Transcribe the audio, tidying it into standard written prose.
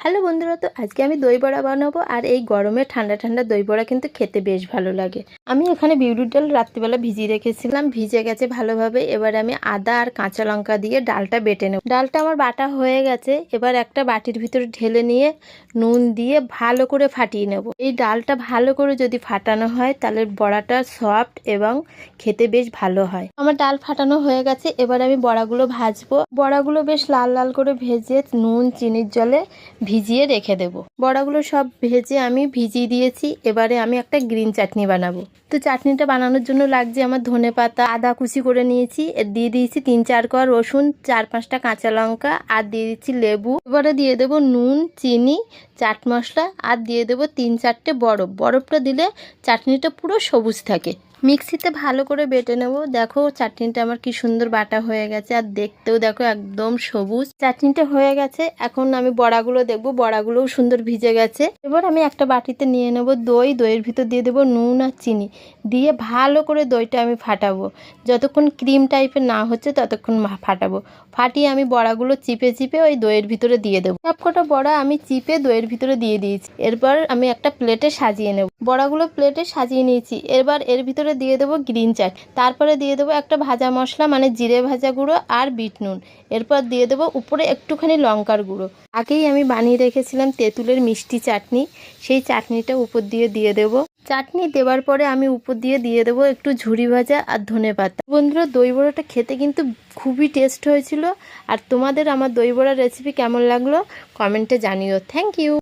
Hello বন্ধুরা, তো আজকে আমি দই বড়া বানাবো। আর এই গরমে ঠান্ডা ঠান্ডা দই বড়া কিন্তু খেতে বেশ ভালো লাগে। আমি এখানে বিউলির ডাল রাত্রিবেলা ভিজিয়ে রেখেছিলাম, ভিজে গেছে ভালোভাবে। এবার আমি আদা আর কাঁচা লঙ্কা দিয়ে ডালটা বেটে নেব। ডালটা আমার বাটা হয়ে গেছে। এবার একটা বাটির ভিতরে ঢেলে নিয়ে নুন দিয়ে ভালো করে ফাটিয়ে নেব। এই ডালটা ভালো করে যদি ফাটানো হয় তাহলে বড়াটা সফট এবং খেতে বেশ ভালো হয়। আমার ডাল ফাটানো হয়ে গেছে। এবার আমি বড়াগুলো ভাজবো। বড়াগুলো বেশ লাল লাল করে ভেজে নুন চিনির জলে ভিজিয়ে রেখে দেব। বড়াগুলো সব ভেজে আমি ভিজিয়ে দিয়েছি। এবারে আমি একটা গ্রিন চাটনি বানাবো। তো চাটনিটা বানানোর জন্য লাগছে আমার ধনেপাতা, আদা কুচি করে নিয়েছি, দিয়ে দিয়েছি 3-4 কোয়া রসুন, 4-5টা কাঁচা লঙ্কা, আর দিয়ে দিচ্ছি লেবু। এবারে দিয়ে দেবো নুন, চিনি, চাট মশলা, আর দিয়ে দেবো 3-4টে বরফ। বরফটা দিলে চাটনিটা পুরো সবুজ থাকে। মিক্সিতে ভালো করে বেটে নেব। দেখো চাটনিটা আমার কি সুন্দর বাটা হয়ে গেছে, আর দেখতেও দেখো একদম সবুজ। চাটনিটা হয়ে গেছে। এখন আমি বড়াগুলো দেখবো, বড়াগুলোও সুন্দর ভিজে গেছে। এবার আমি একটা বাটিতে নিয়ে নেব দই। দইয়ের ভিতর দিয়ে দেবো নুন আর চিনি, দিয়ে ভালো করে দইটা আমি ফাটাবো। যতক্ষণ ক্রিম টাইপের না হচ্ছে ততক্ষণ ফাটাবো। ফাটিয়ে আমি বড়াগুলো চিপে চিপে ওই দইয়ের ভিতরে দিয়ে দেবো। সবকটা বড়া আমি চিপে দইয়ের ভিতরে দিয়ে দিয়েছি। এরপর আমি একটা প্লেটে সাজিয়ে নেব। বড়াগুলো প্লেটে সাজিয়ে নিয়েছি। এবার এর ভিতরে দিয়ে দেবো গ্রিন চাট, তারপরে দিয়ে দেবো একটা ভাজা মশলা মানে জিরে ভাজা গুঁড়ো আর বিট নুন। এরপর দিয়ে দেবো উপরে একটুখানি লঙ্কার গুঁড়ো। আগেই আমি বানিয়ে রেখেছিলাম তেঁতুলের মিষ্টি চাটনি, সেই চাটনিটা উপর দিয়ে দিয়ে দেবো। চাটনি দেওয়ার পরে আমি উপর দিয়ে দিয়ে দেবো একটু ঝুরি ভাজা আর ধনেপাতা। বন্ধুরা, দই বড়াটা খেতে কিন্তু খুবই টেস্ট হয়েছিল। আর তোমাদের আমার দই বড়ার রেসিপি কেমন লাগলো কমেন্টে জানিও। Thank you.